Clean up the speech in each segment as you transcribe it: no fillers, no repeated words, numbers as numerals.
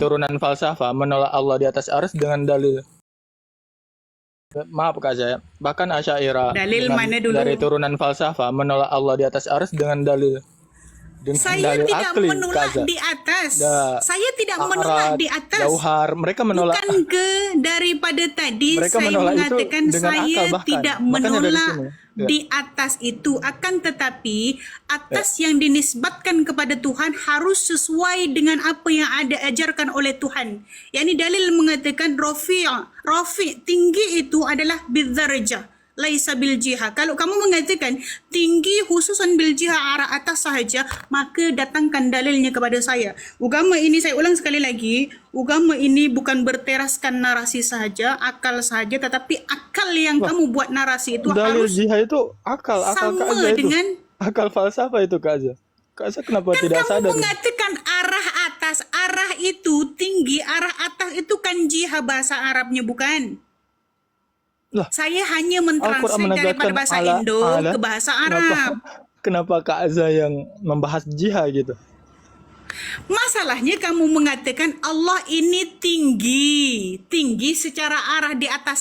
turunan falsafah menolak Allah di atas arsy dengan dalil. Maaf Kak Zaya, bahkan Asy'ariyah Dalil mana dulu? dari turunan falsafah menolak Allah di atas arsy dengan dalil. Dengan Saya dalil tidak akli, menolak Kak Zaya. di atas. Da, Saya tidak A'rad, menolak di atas. Jauhar, mereka menolak. Bukan ke daripada tadi Mereka saya menolak itu mengatakan dengan saya akal bahkan. tidak Makanya dari menolak sini. Ya. di atas itu, akan tetapi atas yang dinisbatkan kepada Tuhan harus sesuai dengan apa yang ada ajarkan oleh Tuhan. Yakni dalil mengatakan rafi' tinggi itu adalah bidzarjah, laisa bil jihah. Kalau kamu mengatakan tinggi khususan bil jihah arah atas sahaja, maka datangkan dalilnya kepada saya. Agama ini, saya ulang sekali lagi, agama ini bukan berteraskan narasi sahaja, akal sahaja, tetapi akal yang kamu buat narasi itu Dalil harus jihad itu akal Kak sama Zaya itu. dengan Akal falsafah itu Kak Zaya. Kak Zaya kenapa kan tidak kamu sadar? mengatakan arah atas, arah itu tinggi, arah atas itu kan jihah bahasa Arabnya, bukan? Lah, Saya hanya Al-Quran mentranslate daripada menegaskan bahasa ala Indo ala. ke bahasa Kenapa Arab. kenapa Kak Zaya yang membahas jihad gitu? Masalahnya kamu mengatakan Allah ini tinggi secara arah di atas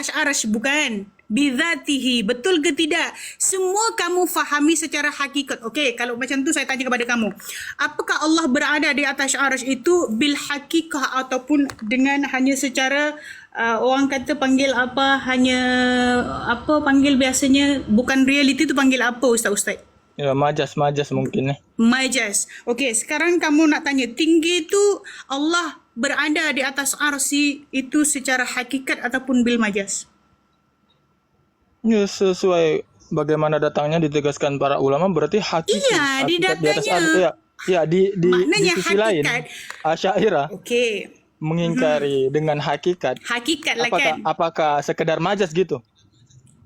arsy, bukan? Bidzatihi, betul ke tidak? Semua kamu fahami secara hakikat. Okey, kalau macam tu saya tanya kepada kamu. Apakah Allah berada di atas arsy itu bil hakikah ataupun dengan hanya secara orang kata panggil apa, hanya apa panggil biasanya, bukan reality tu panggil apa ustaz-ustaz? Ya, majas mungkin Majas. Okey, sekarang kamu nak tanya tinggi itu Allah berada di atas arsy itu secara hakikat ataupun bil majas? Ya, sesuai bagaimana datangnya ditegaskan para ulama berarti hakiki. Iya, di Hakikat di atas datanya. arsy. Ya, di Maknanya sisi lain hakikat. Asy'ariyah Okey. mengingkari dengan hakikat. Hakikat lah kan? Apakah sekedar majas gitu?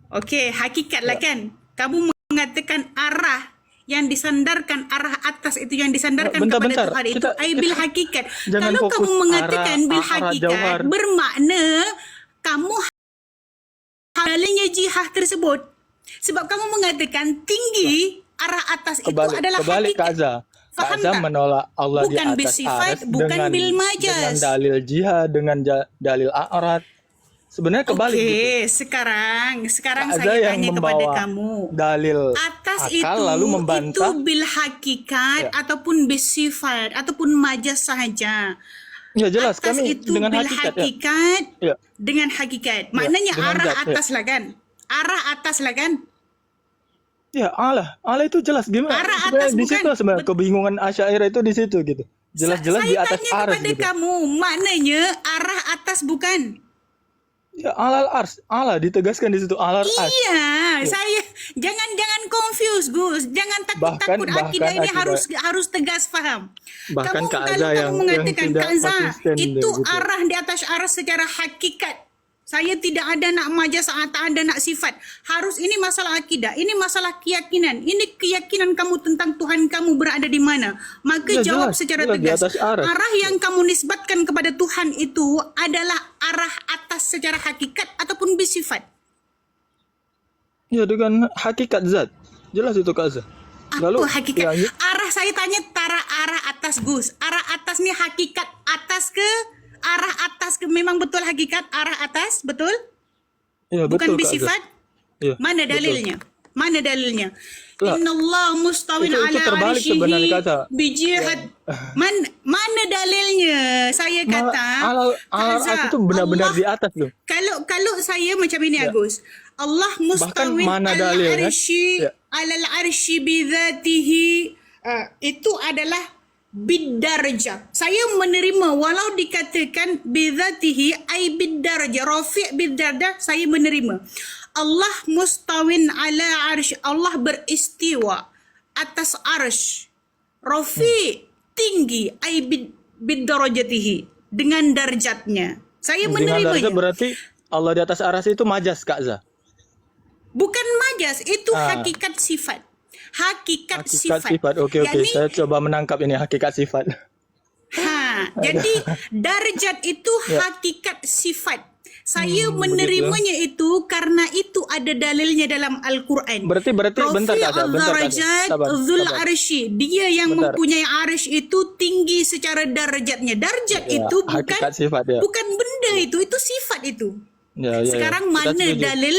Okey, hakikat lah kan? Kamu mengatakan arah yang disandarkan, arah atas itu yang disandarkan Bentar. kepada Tuhan itu bil hakikat. Jangan Kalau fokus kamu mengatakan arah- bil arah hakikat, jauhar. bermakna kamu dalilnya jihad tersebut. Sebab kamu mengatakan tinggi arah atas itu adalah Kebalik Kak hakikat. Zah. Kak Faham Zah tak? menolak Allah Bukan di atas bisifat, arsy bukan dengan bil majas. dalil jihad, dengan dalil a'rad. Sebenarnya kebalik gitu. Okey, sekarang Kak Zah saya yang tanya kepada membawa kamu. dalil Atas akal lalu itu membantah. bil hakikat ataupun bisifat ataupun majas sahaja. Ya jelas, Atas kami itu dengan bil hakikat ya. hakikat Ya. dengan hakikat. Maknanya dengan arah zat, ya. atas lah kan? Arah atas lah kan? Ya Allah itu jelas gimana? Arah Sebenarnya atas di bukan? situ sebenarnya kebingungan Asy'ariyah itu di situ gitu. Jelas-jelas di atas Saya tanya arsy kepada gitu. kamu, maknanya arah atas bukan? Ya Allah ditegaskan di situ arsy. Iya, saya jangan confuse Gus. Jangan takut-takut, Bahkan akidah ini akidah. harus tegas faham. Bahkan Kak Kalau Zah yang kamu mengatakan tidak Kak Zah konsisten itu gitu. arah di atas arah secara hakikat. Saya tidak ada nak majas, tak ada nak sifat. Harus ini masalah akidah, ini masalah keyakinan. Ini keyakinan kamu tentang Tuhan kamu berada di mana. Maka Ya, jawab jelas, secara jelas di tegas. atas arsy. Arah yang kamu nisbatkan kepada Tuhan itu adalah arah atas secara hakikat ataupun bisifat. Ya dengan hakikat zat. Jelas itu Kak Zah. Apa hakikat? ya, Arah saya tanya arah atas Gus. Arah atas ni hakikat atas ke? Arah atas ke memang betul hakikat arah atas, betul? ya Bukan betul Kak Zah. bisifat? Ya, Mana betul. dalilnya? Mana dalilnya? Lah, Innallah mustawin itu ala terbalik sebenarnya, arsyihi kata. bijihad. Mana dalilnya? Saya kata Al itu benar-benar Allah, di atas loh. kalau saya macam ini Agus. Allah mustawin mana ala dalilnya? arsy Ya. alal arsy bidzatihi, itu adalah bidarjah. Saya menerima walau dikatakan bidzatihi ai bidarjah, rafi' bidarjah, saya menerima. Allah mustawin ala arsy, Allah beristiwa atas arsy. Rafi' tinggi ai bidarajatihi, dengan darjatnya. Saya Dengan darjat menerimanya. berarti Allah di atas arsy itu majas Kak Zah. Bukan majas, itu hakikat sifat. Hakikat sifat. Oke. Yakni, Saya coba menangkap ini hakikat sifat. jadi darjat itu hakikat sifat. Saya menerimanya itu karena itu ada dalilnya dalam Al-Quran. Berarti bentar Kak, bentar Kak. Darajat Sabar. Dzul Arsy. Dia yang Bentar. mempunyai arsy itu tinggi secara darajatnya. Darajat Ya, itu bukan hakikat sifat ya. bukan benda itu sifat itu. Ya, ya, ya. Sekarang Kita mana setuju. dalil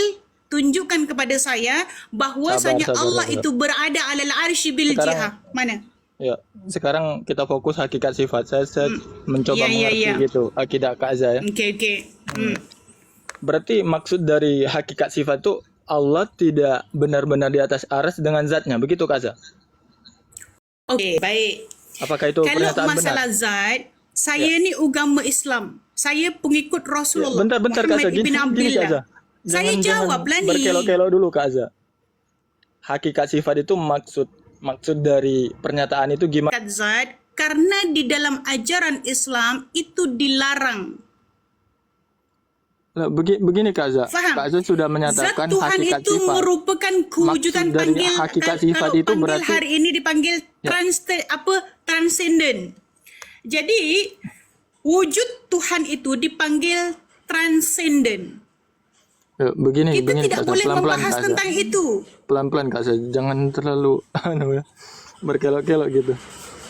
tunjukkan kepada saya bahwasanya Sabar. Allah itu berada alal arsy bil Sekarang- jihah. Mana? Ya, sekarang kita fokus hakikat sifat. Saya mencoba Ya, mengerti ya. gitu akidah Kak Azza ya. Okey. Berarti maksud dari hakikat sifat itu Allah tidak benar-benar di atas arsy dengan zatnya, begitu Kak Azza? Okey, baik. Apakah itu Kalau pernyataan masalah benar? zat, saya ni agama Islam. Saya pengikut Rasulullah. Bentar Kak Azza, Muhammad ibn gini Kak Azza. Abdullah. Saya jawab lah ni. Berkelok-kelok dulu Kak Azza. Hakikat sifat itu maksud dari pernyataan itu gimana? Hakikat zat karena di dalam ajaran Islam itu dilarang. Nah, begini Kak Azza. Faham? Kak Azza sudah Zat menyatakan Tuhan hakikat itu sifat. merupakan kewujudan Maksud dari panggil hakikat kalau sifat itu panggil berarti- hari ini dipanggil transcendent. Jadi wujud Tuhan itu dipanggil transcendent. Begini Kita tidak Kak Azza. boleh Pelan-pelan membahas Kak Azza. tentang itu. Pelan-pelan Kak Azza. Jangan terlalu berkelok-kelok gitu.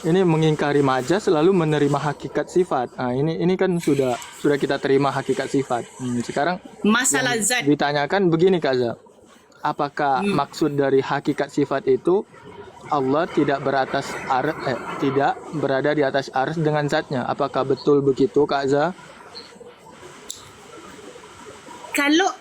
Ini mengingkari majaz lalu menerima hakikat sifat. Nah, ini kan sudah kita terima hakikat sifat. Sekarang Masalah zat. ditanyakan begini Kak Azza. Apakah maksud dari hakikat sifat itu Allah tidak tidak berada di atas arsy dengan zatnya? Apakah betul begitu Kak Azza? Kalau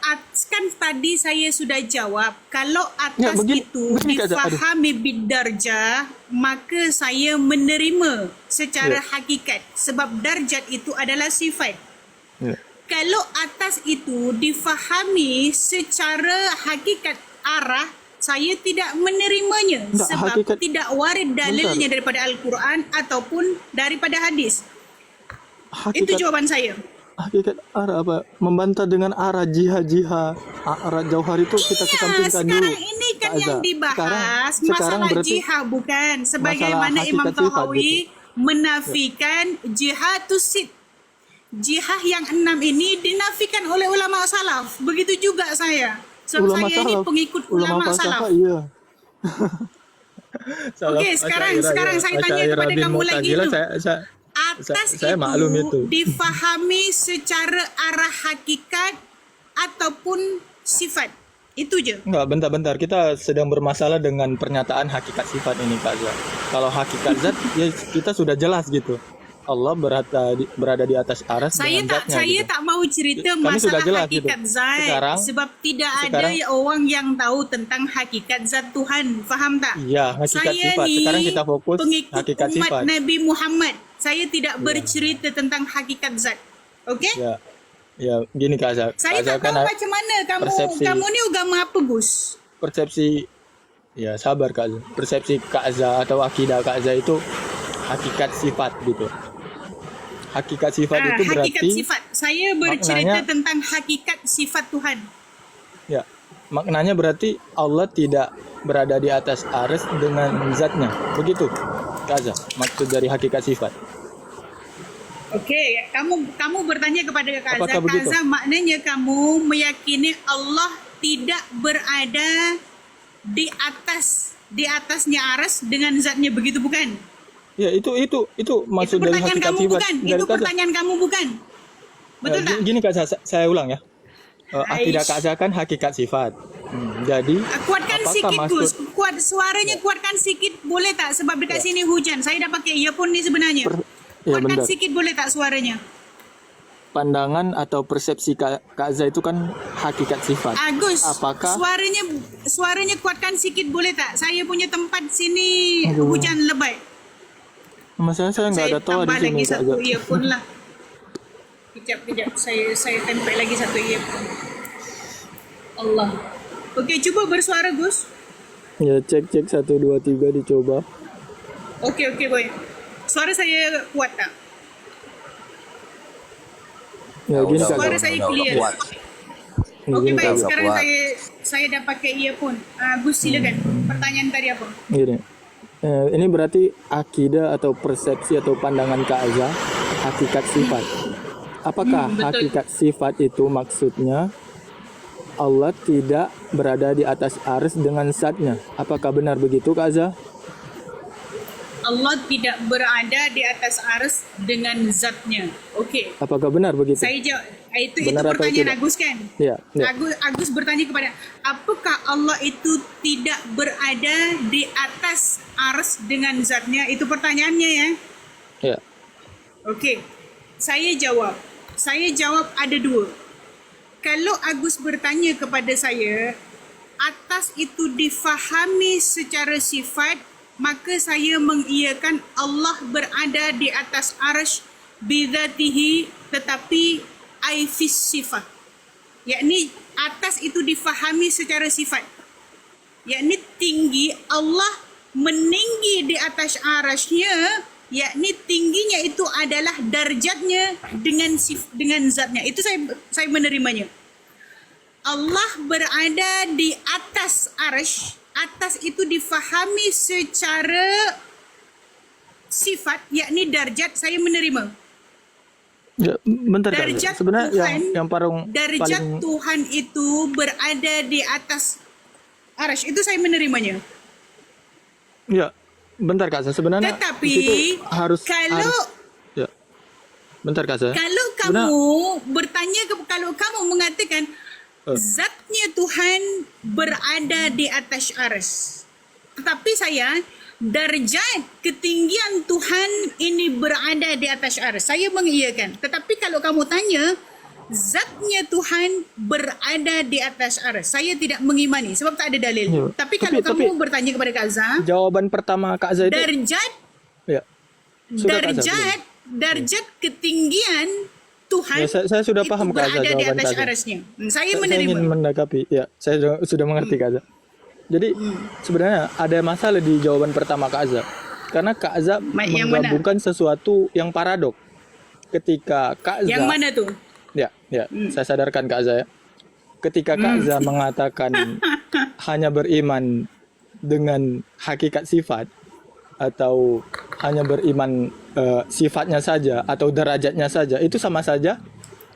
kan tadi saya sudah jawab, kalau Ya, atas begini itu Kak Azza. Aduh. difahami bidarjah, maka saya menerima secara Ya. hakikat sebab darjat itu adalah sifat. Ya. Kalau atas itu difahami secara hakikat arah, saya tidak menerimanya Tak, sebab hakikat- tidak warid dalilnya daripada Al-Quran ataupun daripada hadis. Itu jawaban saya. Hakikat arah apa? Membantah dengan arah jihad, arah jauhar itu kita kesampingkan dulu. Sekarang ini kan Kak Azza. yang dibahas Sekarang masalah berarti jihad bukan sebagaimana masalah Imam hakikat sifat Tahawi menafikan jihadus sit. Jihad yang 6 ini dinafikan oleh ulama salaf. Begitu juga saya. Sebab ulama saya ini salaf. pengikut Ulama ulama falsafah, salaf. iya. Okey, sekarang saya tanya kepada kamu lagi tu. Atas saya itu maklum itu. difahami secara arah hakikat ataupun sifat. Itu je. Enggak, bentar. Kita sedang bermasalah dengan pernyataan hakikat sifat ini Kak Azza. Kalau hakikat zat ya kita sudah jelas gitu. Allah berada di atas arsy dengan zatnya. Saya gitu. tak mau cerita Kami sudah masalah jelas hakikat gitu. zat sebab tidak ada orang yang tahu tentang hakikat zat Tuhan. Faham tak? Iya, hakikat Saya sifat. ni Sekarang kita fokus pengikut hakikat umat sifat. Nabi Muhammad. Saya tidak bercerita tentang hakikat zat. Okey? Ya, gini Kak Azza. Saya Kak Azza tak tahu kan macam mana persepsi- kamu ni agama apa, Gus? persepsi ya sabar Kak Azza. Persepsi Kak Azza atau akidah Kak Azza itu hakikat sifat gitu. Hakikat sifat itu berarti hakikat sifat. Saya bercerita maknanya- tentang hakikat sifat Tuhan. ya maknanya berarti Allah tidak berada di atas arsy dengan zatnya. Begitu Kak Azza maksud dari hakikat sifat. Okey, kamu bertanya kepada Kak Azza. Apakah Kak begitu? Azza, maknanya kamu meyakini Allah tidak berada di atasnya aras dengan zatnya, begitu bukan? Ya itu maksud Itu dari pertanyaan hakikat kamu sifat. bukan? Dari Itu Kak Azza. pertanyaan kamu bukan? Betul tak? Gini Kak Azza, saya ulang ya. Akidah Kak Azza kan hakikat sifat. Jadi Kuatkan apakah sikit maksud- Gus. Suaranya kuatkan sikit boleh tak? Sebab dekat sini hujan. Saya dah pakai earphone ni sebenarnya. ya Kuatkan bentar. sikit boleh tak suaranya? Pandangan atau persepsi Kak Azza itu kan hakikat sifat. Agus, Apakah suaranya kuatkan sikit boleh tak? Saya punya tempat sini Aduh. hujan lebat. masalah saya nggak ada toa di tambah sini lagi Kak satu Azza. earphone lah. Kejap. Saya tempel lagi satu earphone. Allah. Okey, cuba bersuara Gus. Ya cek 1 2 3 dicoba. Okey boy. Suara saya kuat tak? Ya gini Kak Suara Azza. saya clear. Ya, Okey gini, baik, Kak Azza. sekarang saya dah pakai earphone. Gus silakan. Pertanyaan tadi apa? Gini. Ini berarti akidah atau persepsi atau pandangan Kak Azza hakikat sifat. apakah betul. hakikat sifat itu maksudnya Allah tidak berada di atas ars dengan zatnya? Apakah benar begitu, Kak Azza? Allah tidak berada di atas ars dengan zatnya. Okey. Apakah benar begitu? Saya jawab, itu Benar atau pertanyaan tidak? Agus kan? Ya, ya. Agus bertanya kepada, apakah Allah itu tidak berada di atas ars dengan zatnya? Itu pertanyaannya ya. Ya. Okey. Saya jawab ada dua. Kalau Agus bertanya kepada saya, atas itu difahami secara sifat, maka saya mengiyakan Allah berada di atas arsy bidzatihi, tetapi aifis sifat. Yakni atas itu difahami secara sifat. Yakni tinggi, Allah meninggi di atas arsy-Nya, yakni tingginya itu adalah darjatnya dengan zatnya. Itu saya menerimanya. Allah berada di atas arsy. Atas itu difahami secara sifat, yakni darjat, saya menerima. Ya, bentar Kak. Darjat Sebenarnya Tuhan, paling Tuhan itu berada di atas arsy. Itu saya menerimanya. ya, bentar Kak. Sebenarnya Tetapi di situ harus ya. Bentar Kak. Kalau kamu bertanya, kalau kamu mengatakan zatnya Tuhan berada di atas arsy, tetapi saya darjat ketinggian Tuhan ini berada di atas arsy, saya mengiyakan. Tetapi kalau kamu tanya zatnya Tuhan berada di atas arsy, saya tidak mengimani sebab tak ada dalil. Ya. Tapi kalau kamu bertanya kepada Kak Azza, jawaban pertama Kak Azza itu darjat ya. Sudah, Kak Azza, darjat ketinggian Tuhan ya, saya sudah itu paham Kak Azza berada di jawaban atas Kak Azza. arsy-Nya. Saya Saya menerima. ingin menanggapi. Ya, saya sudah mengerti Kak Azza. Jadi sebenarnya ada masalah di jawaban pertama Kak Azza. Karena Kak Azza Yang menggabungkan sesuatu yang paradok. Ketika Kak Azza, Yang mana tuh? ya, saya sadarkan Kak Azza ya. Ketika Kak Azza mengatakan hanya beriman dengan hakikat sifat atau hanya beriman sifatnya saja atau derajatnya saja, itu sama saja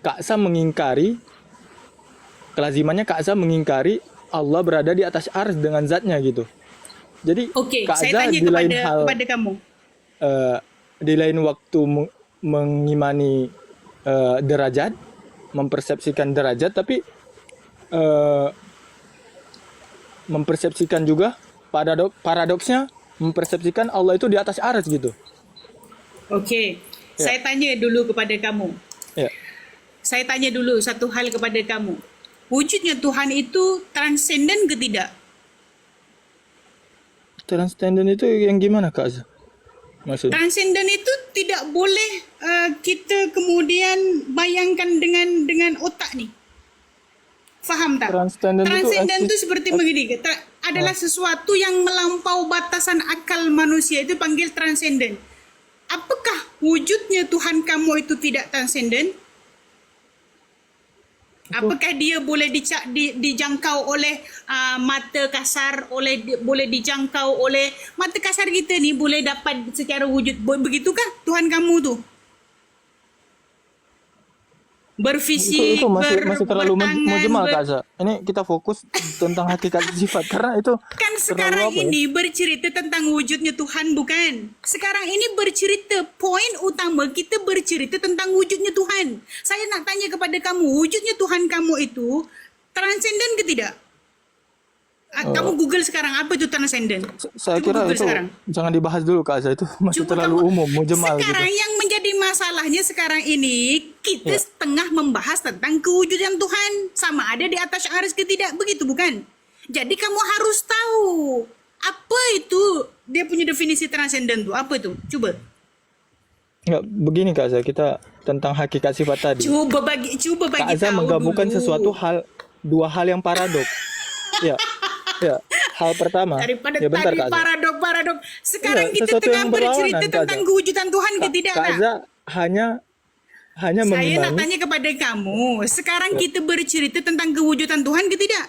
Kak Azza mengingkari, kelazimannya Kak Azza mengingkari Allah berada di atas arsy dengan zatnya gitu. Jadi Okey, Kak saya Azza tanya di lain kepada kamu. di lain waktu mengimani derajat, mempersepsikan derajat, tapi mempersepsikan juga paradoksnya mempersepsikan Allah itu di atas arsy gitu. Okey, Ya. saya tanya dulu kepada kamu. Ya. Saya tanya dulu satu hal kepada kamu. Wujudnya Tuhan itu transenden ke tidak? Transcendent itu yang gimana Kak Azza? Maksudnya? Transenden itu tidak boleh kita kemudian bayangkan dengan otak ni. Faham tak? Transcendent Itu seperti begini. Adalah sesuatu yang melampau batasan akal manusia, itu panggil transenden. Apakah wujudnya Tuhan kamu itu tidak transenden? Apakah dia boleh dijangkau oleh mata kasar, boleh dijangkau oleh mata kasar kita ni, boleh dapat secara wujud? Begitukah Tuhan kamu tu? Berfisik, itu masih terlalu bertangan, mujmal Kak Azza. Ini kita fokus tentang hakikat sifat karena itu kan sekarang ini bercerita tentang wujudnya Tuhan, bukan? Sekarang ini bercerita, poin utama kita bercerita tentang wujudnya Tuhan. Saya nak tanya kepada kamu, wujudnya Tuhan kamu itu transenden ke tidak? Kamu Google sekarang, apa itu transenden? Saya Coba kira Google itu sekarang. jangan dibahas dulu Kak Azza, itu masih Coba terlalu kamu- umum, mujmal gitu. Sekarang yang menjadi masalahnya sekarang ini, kita Ya. tengah membahas tentang kewujudan Tuhan, sama ada di atas arsy ke tidak, begitu bukan? Jadi kamu harus tahu apa itu dia punya definisi transenden tu, apa tu? Coba. Enggak, begini Kak Azza, kita tentang hakikat sifat tadi. Cuba bagi Kak Azza tahu menggabungkan dulu. dua hal yang paradok. Ya. Ya, hal pertama. Daripada Ya bentar tadi Kak Azza. paradok. Sekarang Iya, kita sesuatu tengah yang berlawanan, bercerita Kak tentang Azza. kewujudan Tuhan ke tidak Kak nak? Azza hanya Saya nak mengimani. tanya kepada kamu, sekarang kita bercerita tentang kewujudan Tuhan ke tidak?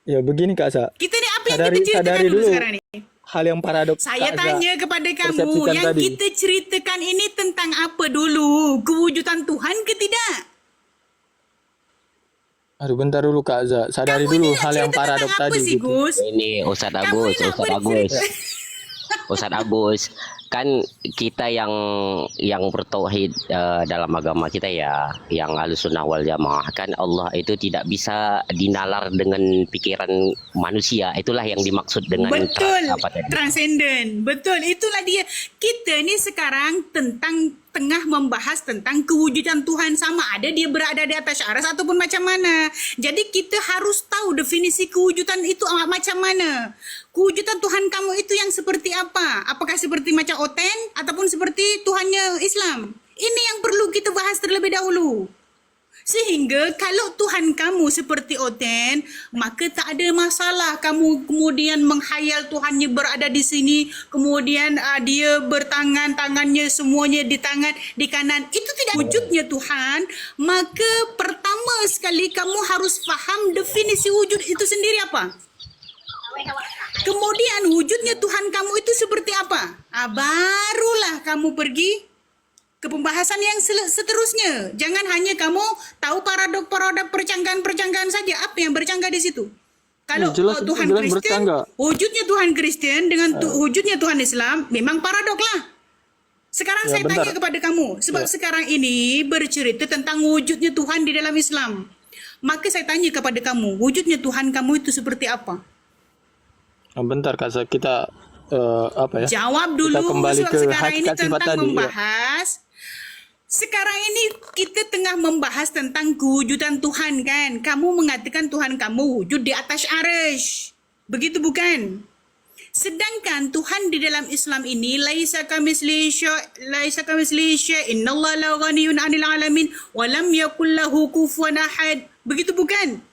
Ya begini Kak Azza. Kita ni apa yang Sadari kita ceritakan dulu dulu sekarang ni? hal yang paradoks Saya Kak Za tanya kepada kamu, persepsikan yang tadi. kita ceritakan ini tentang apa dulu? Kewujudan Tuhan ke tidak? Aduh, bentar dulu Kak Za, sadari Kamu ini dulu nak hal yang cerita tentang paradoks apa tadi sih, gitu. Gus? Ini Ustadz Kamu Agus, ini nak Ustadz Agus, bercerita. Ustadz Agus, kan kita yang bertauhid dalam agama kita ya, yang Ahlussunnah wal Jamaah, kan Allah itu tidak bisa dinalar dengan pikiran manusia. Itulah yang dimaksud dengan Betul, apa tadi? transenden. Betul, itulah dia. Kita ni sekarang tengah membahas tentang kewujudan Tuhan, sama ada dia berada di atas aras ataupun macam mana. Jadi kita harus tahu definisi kewujudan itu macam mana. Kewujudan Tuhan kamu itu yang seperti apa? Apakah seperti macam Oten ataupun seperti Tuhannya Islam? Ini yang perlu kita bahas terlebih dahulu. Sehingga kalau Tuhan kamu seperti Oten, maka tak ada masalah kamu kemudian menghayal Tuhannya berada di sini, kemudian dia bertangan, tangannya semuanya di tangan, di kanan. Itu tidak wujudnya Tuhan. Maka pertama sekali kamu harus faham definisi wujud itu sendiri apa. Kemudian wujudnya Tuhan kamu itu seperti apa? Barulah kamu pergi ke pembahasan yang seterusnya. Jangan hanya kamu tahu paradok-paradok percanggahan-percanggahan saja. Apa yang bercanggah di situ? Kalau Tuhan Kristen, bercanggah. wujudnya Tuhan Kristen dengan wujudnya Tuhan Islam memang paradok lah. Sekarang saya tanya kepada kamu, sebab sekarang ini bercerita tentang wujudnya Tuhan di dalam Islam. Maka saya tanya kepada kamu, wujudnya Tuhan kamu itu seperti apa? Bentar Kak Za, kita apa ya? Jawab dulu, kita kembali sebab ke sekarang ini hakikat sifat tentang tadi, membahas. Sekarang ini kita tengah membahas tentang kewujudan Tuhan kan. Kamu mengatakan Tuhan kamu wujud di atas arsy. Begitu bukan? Sedangkan Tuhan di dalam Islam ini laisa kamitslihi syai', innallaha la ghaniyun 'anil 'alamin wa lam yakul lahu kufuwan ahad. Begitu bukan?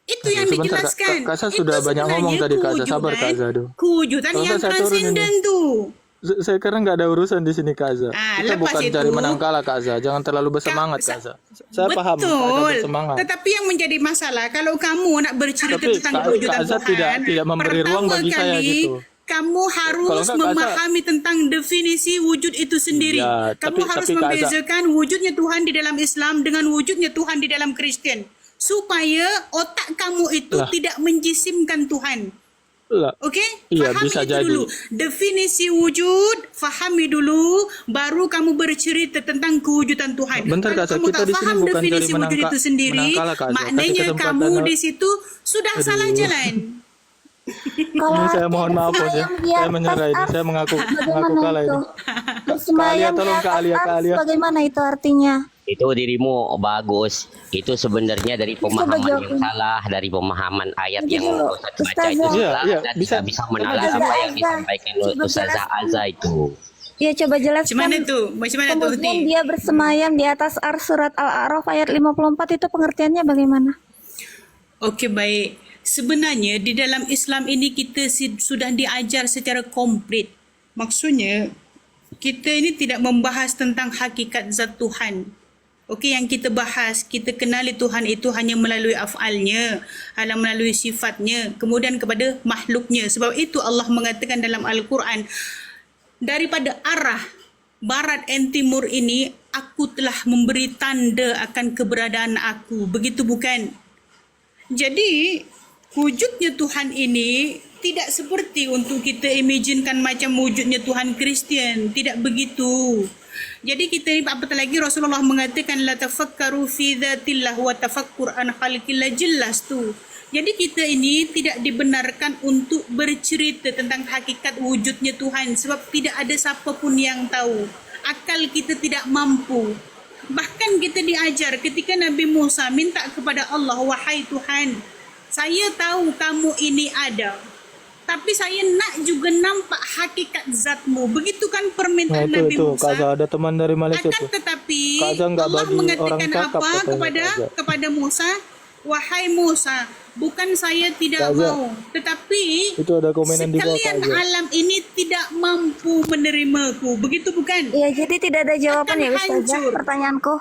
Itu yang Sebentar, dijelaskan. Kak Za Itu sudah banyak ngomong tadi Kak Za, sabar Kak Za. Kewujudan Kalau yang enggak saya turunin transenden tuh. Saya kira nggak ada urusan di sini Kak Za. Kita lepas bukan itu, cari menang kalah Kak Za. Jangan terlalu bersemangat Kak Za. Saya paham Kak Za betul. bersemangat. Tetapi yang menjadi masalah kalau kamu nak bercerita Tapi tentang Kak kewujudan Za Tuhan, tidak memberi ruang pertama bagi saya kali gitu. kamu harus Kalau enggak, Kak Za- memahami tentang definisi wujud itu sendiri. Ya, Kamu tapi harus Kak Za- membezakan wujudnya Tuhan di dalam Islam dengan wujudnya Tuhan di dalam Kristen. Supaya otak kamu itu tidak menjisimkan Tuhan. Lah, Okey? iya, Fahami bisa itu jadi. dulu. Definisi wujud, fahami dulu, baru kamu bercerita tentang kewujudan Tuhan. Bentar, Kalau Kak Za, kamu kita tak di sini faham bukan definisi cari wujud itu sendiri, menang kalah, Kak Za. Kasih maknanya kesempatan. kamu di situ sudah salah jalan. Ini saya mohon maaf bos ya. Saya menyerah ini. Saya mengaku kalah ini. Bersemayam di tolong, atas Kak Alia, Kak arsy, Alia. bagaimana itu artinya? Itu dirimu bagus. Itu sebenarnya dari pemahaman yang salah, dari pemahaman ayat yang Ustadz baca itu Iya, salah. iya, Dan bisa. tidak bisa menalar Coba apa yang Azza. disampaikan Coba Ustazah jelaskan. Azza itu. Ya coba Macam jelaskan. mana tu? Macam mana tu? Kemudian dia bersemayam di atas arsy, surat Al-A'raf ayat 54 itu pengertiannya bagaimana? Okey, baik. Sebenarnya di dalam Islam ini kita sudah diajar secara komplit. Maksudnya kita ini tidak membahas tentang hakikat zat Tuhan. Okey, yang kita bahas, kita kenali Tuhan itu hanya melalui af'alnya, hanya melalui sifatnya, kemudian kepada makhluknya. Sebab itu Allah mengatakan dalam Al-Quran, daripada arah barat dan timur ini, aku telah memberi tanda akan keberadaan aku. Begitu bukan? Jadi, wujudnya Tuhan ini tidak seperti untuk kita imaginekan macam wujudnya Tuhan Kristian. Tidak begitu. Jadi kita apatah lagi Rasulullah mengatakan la tafakkaru fi dzatillah wa tafakkur an khalqillah, jelas tu. Jadi kita ini tidak dibenarkan untuk bercerita tentang hakikat wujudnya Tuhan sebab tidak ada siapa pun yang tahu. Akal kita tidak mampu. Bahkan kita diajar ketika Nabi Musa minta kepada Allah, wahai Tuhan, saya tahu kamu ini ada, tapi saya nak juga nampak hakikat zatmu. Begitu kan permintaan Nabi itu Musa. Kak Za, ada teman dari Malaysia Akan tuh. tetapi Kak Za nggak Allah bagi mengatakan orang cakap apa katanya, Kak Za. kepada Musa? Wahai Musa, bukan saya tidak Kak Za, mau, tetapi itu ada komenan di bawah, sekalian Kak Za. alam ini tidak mampu menerimaku. Begitu bukan? Ya jadi tidak ada jawaban Akan ya Ustazah, hancur. pertanyaanku.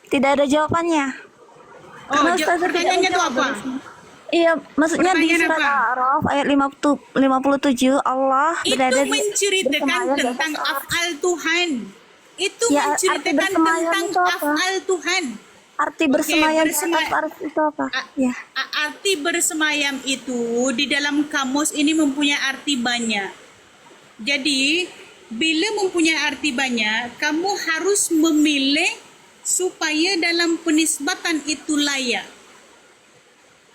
Tidak ada jawabannya. Oh, Karena Ustazah tidak pertanyaannya tu menjawab apa? dari sini. Iya, maksudnya di Pertanyaan surat apa? Al-A'raf ayat 57 Allah Itu berada di menceritakan bersemayam di tentang atas arsh. af'al Tuhan. Itu Ya, arti menceritakan bersemayam tentang itu apa? af'al Tuhan. Arti bersemayam di bersema- atas arsh itu apa? A- Ya. Arti bersemayam itu di dalam kamus ini mempunyai arti banyak. Jadi, bila mempunyai arti banyak, kamu harus memilih supaya dalam penisbatan itu layak.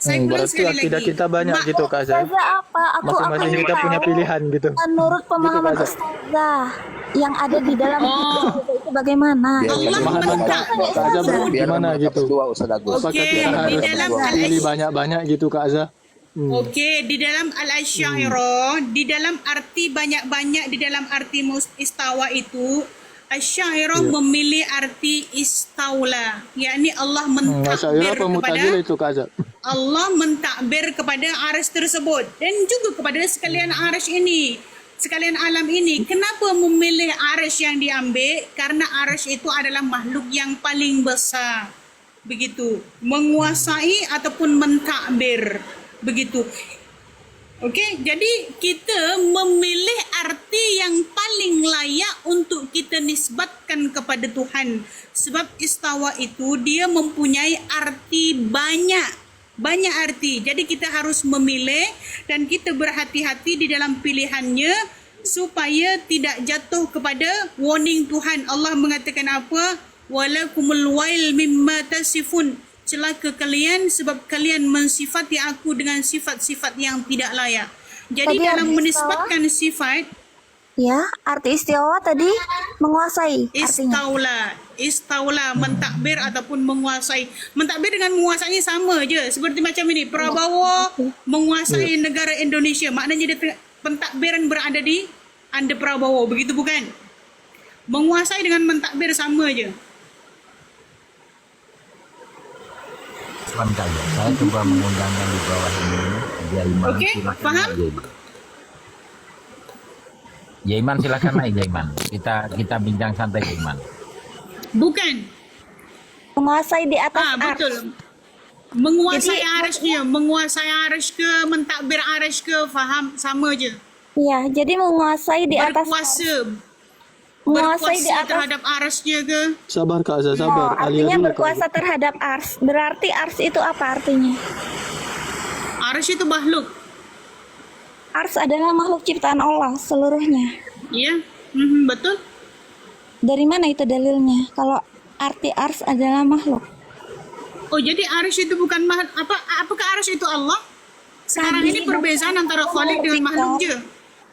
Saya ulang Berarti sekali akidah lagi. kita banyak gitu Kak Azhar. Ustazah apa? Masing-masing kita punya pilihan gitu. Menurut pemahaman Kak. Ustazah yang ada di dalam itu bagaimana? Allah Pemahaman mentak. Kak Azhar berarti gimana gitu? Dua Ustaz Agus. Apakah Oke, kita di harus dalam pilih banyak-banyak gitu Kak Azhar? Okey, di dalam Al-Asy'ariyah, di dalam arti banyak-banyak, di dalam arti istawa itu, Asy'ariyah memilih arti istaula, yakni Allah Asy'ariyah mentakbir apa kepada Mu'tazilah itu Kak Azhar? Allah mentakbir kepada arsy tersebut dan juga kepada sekalian arsy ini, sekalian alam ini. Kenapa memilih arsy yang diambil? Karena arsy itu adalah makhluk yang paling besar. Begitu, menguasai ataupun mentakbir. Begitu. Okey, jadi kita memilih arti yang paling layak untuk kita nisbatkan kepada Tuhan. Sebab istawa itu dia mempunyai arti banyak arti. Jadi kita harus memilih dan kita berhati-hati di dalam pilihannya supaya tidak jatuh kepada warning Tuhan. Allah mengatakan apa? Walakumul wail mimma tasifun. Celaka kalian sebab kalian mensifati aku dengan sifat-sifat yang tidak layak. Jadi Tadi dalam arti menisbatkan sifat Ya, arti istiwa tadi menguasai artinya. Istaula mentakbir ataupun menguasai. Mentakbir dengan menguasai sama je. Seperti macam ini, Prabowo menguasai negara Indonesia. Maknanya dia pentadbiran berada di under Prabowo, begitu bukan? Menguasai dengan mentakbir sama je. Tuan kaya, saya coba mengundangkan di bawah ini Jaiman. Okey, silakan faham? naik, Jaiman silakan naik Jaiman. Kita bincang santai Jaiman. Bukan. Menguasai di atas Betul. Menguasai Jadi, arsy dia, menguasai arsy ke, mentakbir arsy ke, faham? Sama je. Iya, jadi menguasai di atas Berkuasa. menguasai di Berkuasa atas. terhadap arsy dia ke? Sabar Kak Azhar, Oh, sabar. Alia artinya dulu Kak berkuasa Azhar. terhadap ars. Berarti ars itu apa artinya? Arsy itu makhluk. Ars adalah makhluk ciptaan Allah seluruhnya. Ya, betul. Dari mana itu dalilnya? Kalau arti ars adalah makhluk. Oh, jadi arsy itu bukan makhluk. Apakah arsy itu Allah? Sekarang Tadi ini perbezaan antara khalik dengan makhluk je.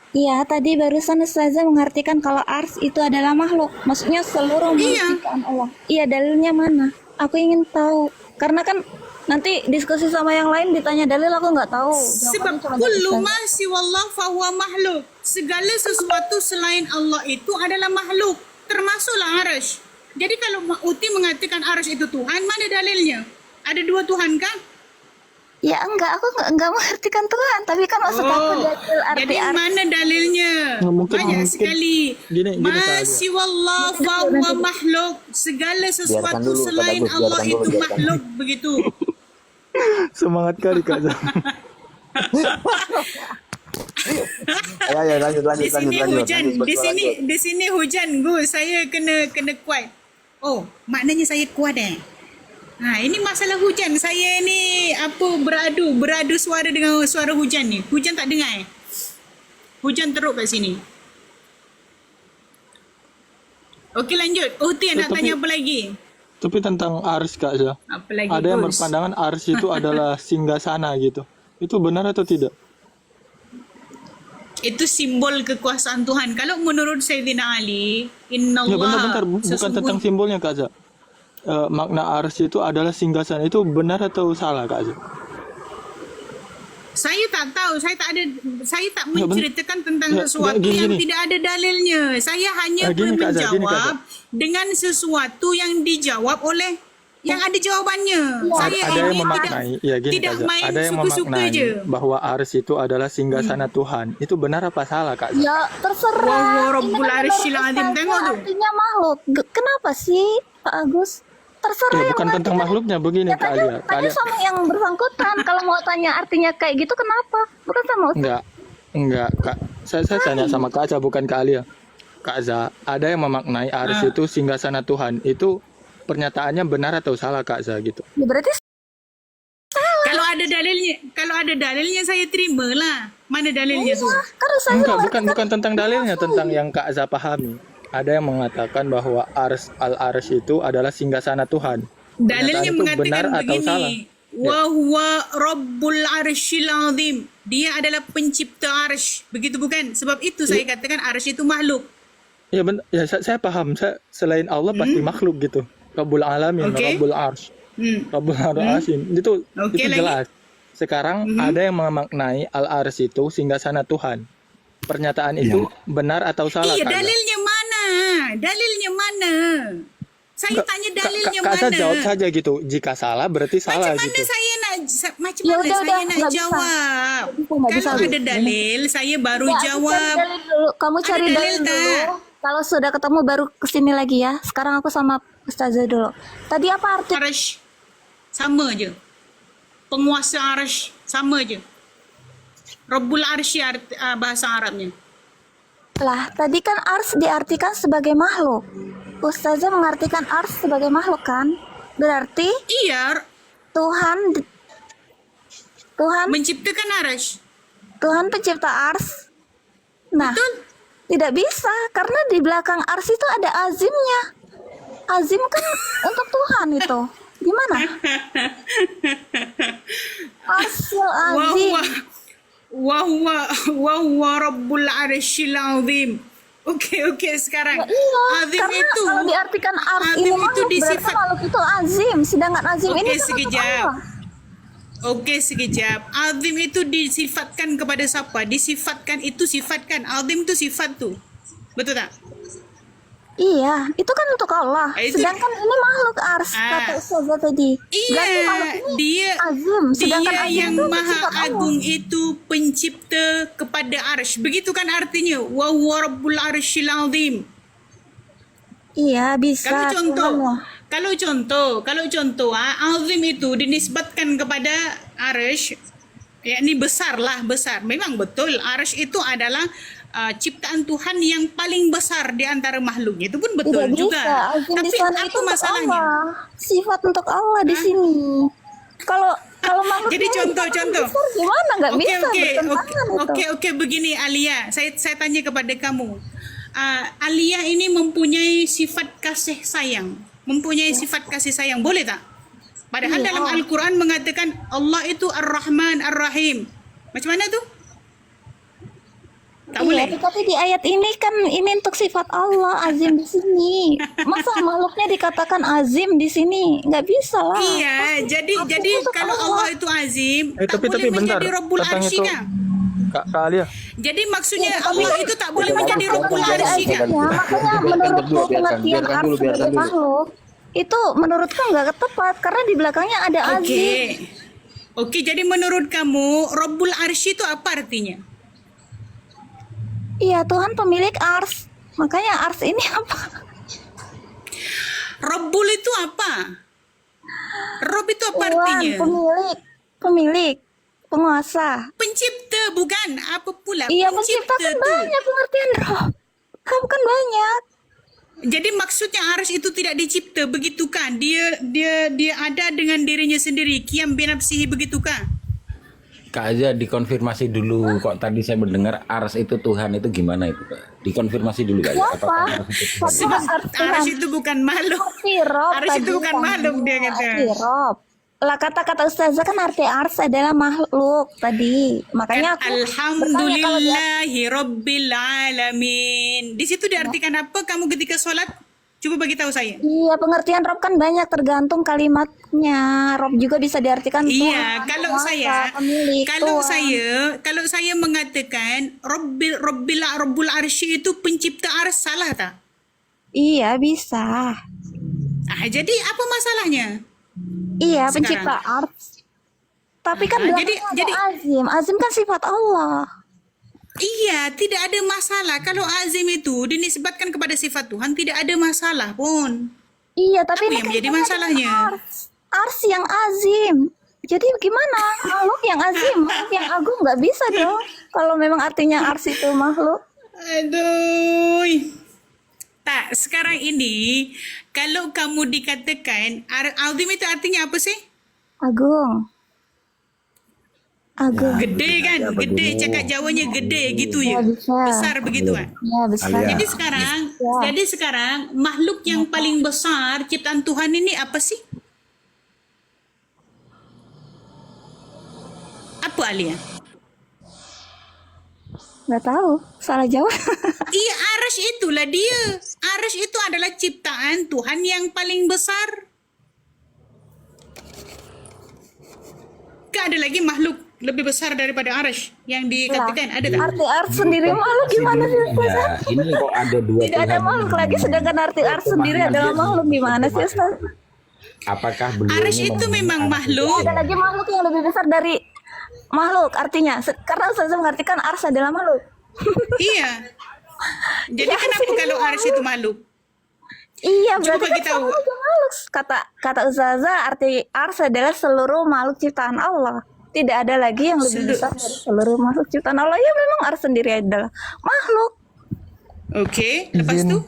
Iya, tadi barusan Ustazah mengartikan kalau ars itu adalah makhluk. Maksudnya seluruh makhluk Iya. ciptaan Allah. Iya, dalilnya mana? Aku ingin tahu. Karena kan nanti diskusi sama yang lain ditanya dalil aku nggak tahu. Sebab Jawabannya cuma dari kullu Ustazah. ma siwallah fahuwa makhluk. Segala sesuatu selain Allah itu adalah makhluk. Termasuklah arsy. Jadi kalau Uti mengatakan arsy itu Tuhan, mana dalilnya? Ada dua Tuhan kah? Ya enggak, aku enggak mengartikan Tuhan, tapi kan maksud aku dalil arti jadi ars. mana dalilnya? Banyak sekali. Gini, Kak Alia. Masiwallah fahuwa makhluk. Segala sesuatu dulu, selain Ustaz Agus, Allah biarkan itu dulu, biarkan. makhluk, begitu. Semangat kali Kak Azhar. Ayo lanjut. Di sini hujan, di sini hujan, Gus. Saya kena kuat. Oh, maknanya saya kuat ini masalah hujan. Saya ni beradu suara dengan suara hujan ni. Hujan tak dengar Hujan teruk kat sini. Okey, lanjut. Uti nak Tapi- tanya apa lagi? Tapi tentang ars Kak Azhar. Apa lagi, Ada yang Gus? berpandangan ars itu adalah singgasana gitu. Itu benar atau tidak? Itu simbol kekuasaan Tuhan. Kalau menurut Sayyidina Ali, Inna Ya Allah bentar, bukan tentang simbolnya Kak Azhar. Makna ars itu adalah singgasana. Itu benar atau salah Kak Azhar? Saya tak tahu, saya tak Ya, menceritakan tentang ya, sesuatu gini, yang gini. tidak ada dalilnya. Saya hanya Gini, Kak Azhar, gini, Kak menjawab dengan sesuatu yang dijawab oleh yang ada jawabannya. Saya Ada yang ini memaknai, ya gini tidak Kak Azhar. main Ada yang suka-suka memaknai je. bahwa ars itu adalah singgasana Tuhan. Itu benar apa salah Kak Azhar? Ya terserah. Wah, Ini Rabbul kan Arsyil menurut Azim. Ustazah Tengok tu. artinya makhluk. Kenapa sih Pak Agus? terserah yang bukan tentang makhluknya begini ya, Kak Alia. Kak tanya Alia, sama yang bersangkutan. Kalau mau tanya artinya kayak gitu kenapa? Bukan sama Ustaz. enggak Kak. Saya tanya sama Kak Aza bukan Kak Alia. Kak Aza, ada yang memaknai arsy itu singgasana Tuhan. Itu pernyataannya benar atau salah Kak Aza gitu? Ya, berarti Kalau ada dalilnya saya terima lah. Mana dalilnya tuh? karena saya Enggak, bukan tentang dalilnya, tentang yang Kak Aza pahami. Ada yang mengatakan bahwa al-arsy itu adalah singgasana Tuhan. Dalilnya Pernyataan itu mengatakan benar atau salah? begini. Wa huwa rabbul arsyil azim. Dia adalah pencipta arsy. Begitu bukan? Sebab itu saya katakan arsy itu makhluk. Ya benar, ya saya paham. Selain Allah pasti makhluk gitu. Rabbul alamin, Oke. Rabbul arsy, Rabbul arsy. Itu Oke, itu lagi. jelas. Sekarang ada yang memaknai al-arsy itu singgasana Tuhan. Pernyataan itu benar atau salah? Iya, Kak Aza? dalilnya mana? Dalilnya mana? Saya Enggak, tanya dalilnya Kak Aza mana? jawab saja gitu. Jika salah berarti salah Macam mana gitu. saya nak macam Ya mana udah, saya nak nggak bisa. jawab? Nggak bisa. Kalau ada dalil saya baru Ya, jawab. cari dalil dulu. Kamu cari Ada dalil dalil dulu. tak? Kalau sudah ketemu baru kesini lagi ya. Sekarang aku sama Ustazah dulu. Tadi apa arti? Arsy sama je. Penguasa arsy sama je. Rabbul arsy bahasa Arabnya. Lah, tadi kan ars diartikan sebagai makhluk. Ustazah mengartikan ars sebagai makhluk kan? Berarti Iya, Tuhan menciptakan arsy. Tuhan pencipta ars. Nah, Betul? tidak bisa karena di belakang ars itu ada azimnya. Azim kan untuk Tuhan itu. Gimana? Arsyil azim. Wa huwa rabbul arsyil azim. Oke, sekarang. Iya, Azim karena itu kalau diartikan ars azim ini itu makhluk, berarti disifat. makhluk itu azim. Sedangkan azim Oke, ini kan untuk sekejap. Allah. Oke, sekejap. Azim itu disifatkan kepada siapa? Disifatkan itu sifatkan. Azim itu sifat tuh. Betul tak? Iya, itu kan untuk Allah. Itu- Sedangkan ini makhluk ars kata Ustazah tadi. Berarti makhluk Iya, ini dia azim. Sedangkan dia azim yang itu maha sifat Allah. agung itu pencipta kepada arsy. Begitu kan artinya? Wa huwa rabbul arsyil azim. Iya, bisa. Kalau contoh, azim itu dinisbatkan kepada arsy, yakni besar. Memang betul arsy itu adalah ciptaan Tuhan yang paling besar di antara makhluknya. Itu pun betul Tidak juga. bisa. Azim di Tapi sana apa itu untuk masalahnya? Allah. Sifat untuk Allah di sini. Kalau makhluk Jadi ini contoh. besar, gimana nggak bisa bertentangan itu? Oke, begini Alia, saya tanya kepada kamu. Alia ini mempunyai sifat kasih sayang, boleh tak? Padahal dalam Al-Quran mengatakan Allah itu Ar-Rahman Ar-Rahim. Macam mana tuh? Tak boleh. Tapi di ayat ini kan ini untuk sifat Allah azim di sini. Masa makhluknya dikatakan azim di sini? Nggak bisa lah. Iya, jadi untuk kalau Allah itu azim, tak tapi boleh bentar, menjadi Rabbul tentang Arsy itu kan? Kak Alia. Jadi maksudnya Iya, tapi Allah kan itu tak boleh tidak menjadi ada Rabbul azimnya, Arsy kan? makanya menurutku pengertian ars sebagai makhluk itu menurutku nggak tepat karena di belakangnya ada azim. Oke, jadi menurut kamu Rabbul Arsy itu apa artinya? Iya, Tuhan pemilik ars. Makanya ars ini apa? Rabbul itu apa? Rob itu apa Tuhan, artinya? pemilik, penguasa. Pencipta bukan? Apa pula? Iya, pencipta kan tuh. banyak pengertian roh. Kamu kan banyak. Jadi maksudnya ars itu tidak dicipta, begitu kan? Dia ada dengan dirinya sendiri. Qiyam binafsihi, begitu kan? Kak aja dikonfirmasi dulu. Kok tadi saya mendengar ars itu Tuhan itu gimana itu Kak? Dikonfirmasi dulu Kak. Siapa? Ars itu Tuhan? Siapa ars Tuhan? Ars itu bukan makhluk. Arti rob Ars itu tadi bukan kan. makhluk, dia kata. Arti rob. Lah kata-kata Ustazah kan arti ars adalah makhluk tadi. Makanya aku bertanya kalau dia Alhamdulillahi Rabbil Alamin. Di situ diartikan apa kamu ketika sholat? Coba bagi tahu saya. iya, pengertian rob kan banyak tergantung kalimatnya. Rob juga bisa diartikan Iya, Tuhan, kalau penguasa, saya, pemilik, Tuhan. kalau saya mengatakan Rabbul Arsy itu pencipta ars, salah tak? Iya, bisa. Jadi apa masalahnya? Iya, Sekarang. pencipta ars. Tapi kan jadi belakangnya ada azim. Azim kan sifat Allah. Iya, tidak ada masalah. Kalau azim itu dinisbatkan kepada sifat Tuhan, tidak ada masalah pun. Iya, tapi Apa ini yang kan menjadi tadi masalahnya? ars yang azim. Jadi gimana? Makhluk yang azim, makhluk yang agung nggak bisa dong. Kalau memang artinya ars itu makhluk Aduh. Tak, sekarang ini kalau kamu dikatakan azim itu artinya apa sih? agung. Agung. Gede kan? apa Gede, dulu? cakap Jawanya gede gitu Ya, ya. bisa. Besar begitu kan? Ya, besar. Alia. Jadi sekarang makhluk yang paling besar ciptaan Tuhan ini apa sih? Apa Alia? Nggak tahu, salah jawab. Iya, Arash itulah dia. Arash itu adalah ciptaan Tuhan yang paling besar. Gak ada lagi makhluk lebih besar daripada Arash yang dikatakan. Ada tak? Arti ars sendiri makhluk gimana sih? Nah, ini kok ada dua Tidak ada Tuhan makhluk ini. lagi, sedangkan arti ars sendiri adalah makhluk gimana sih, Ustaz? Apakah beliau Arash ini itu mempunyai memang anak makhluk. Ada lagi makhluk yang lebih besar dari makhluk artinya. Karena Ustaz mengartikan ars adalah makhluk. Iya. Jadi kenapa kalau Arash itu makhluk? Iya, Coba berarti bagi kan tahu. semua itu makhluk. Kata Ustazah, arti ars adalah seluruh makhluk ciptaan Allah. Tidak ada lagi yang lebih besar dari seluruh makhluk ciptaan Allah. Ya memang ars sendiri adalah makhluk. Oke, lepas Izin. tu?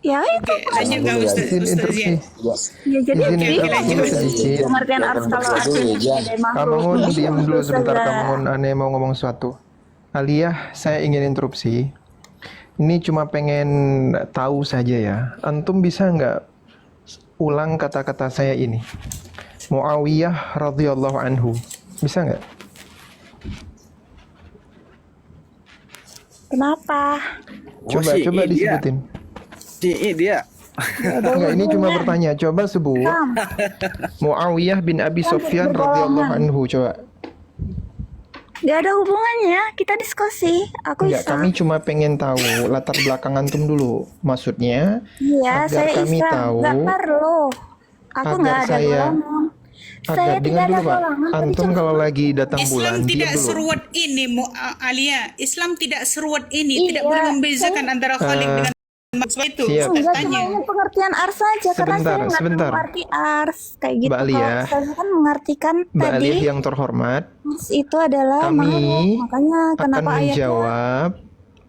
Ya itu. Oke, lanjut ke Ustaz Izin Ustaz Zian. interupsi. Ya jadi Izin bingung interupsi sedikit. pengertian ars kalau artinya sebagai makhluk. Kamangun, diam dulu sebentar. Ustazah. Kamangun, aneh mau ngomong sesuatu. Aliyah, saya ingin interupsi. Ini cuma pengen tahu saja ya. Antum bisa nggak ulang kata-kata saya ini? Muawiyah radhiyallahu anhu. Bisa nggak? Kenapa? Coba disebutin. Dia. Enggak, ini cuma bertanya. Coba sebut Muawiyah bin Abi Sufyan radhiyallahu anhu. Coba. Gak ada hubungannya. Kita diskusi. Aku Enggak, Islam. kami cuma pengen tahu latar belakang antum dulu. Maksudnya, Iya, agar saya kami Islam. tahu, Gak perlu. Aku agar nggak ada saya- golongan. Saya agar tidak dengar ada dulu Pak. golongan. Tadi Antum cuma- kalau lagi datang bulan, Islam diam tidak dulu. seruat ini, Alia. Islam tidak seruat ini. Tidak Iya, boleh membezakan antara Khalik dengan maksud itu. siap. Ustaz Enggak, tanya. cuma ingin pengertian ars saja karena Sebentar, saya nggak sebentar. tahu arti ars kayak gitu. Mbak Alia. Kalau saya kan mengartikan Mbak tadi Alif yang terhormat, ars itu adalah kami makhluk. Makanya akan kenapa ayatnya menjawab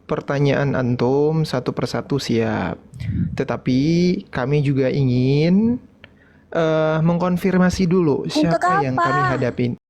pertanyaan antum satu persatu siap. Tetapi kami juga ingin mengkonfirmasi dulu siapa yang apa? kami hadapin.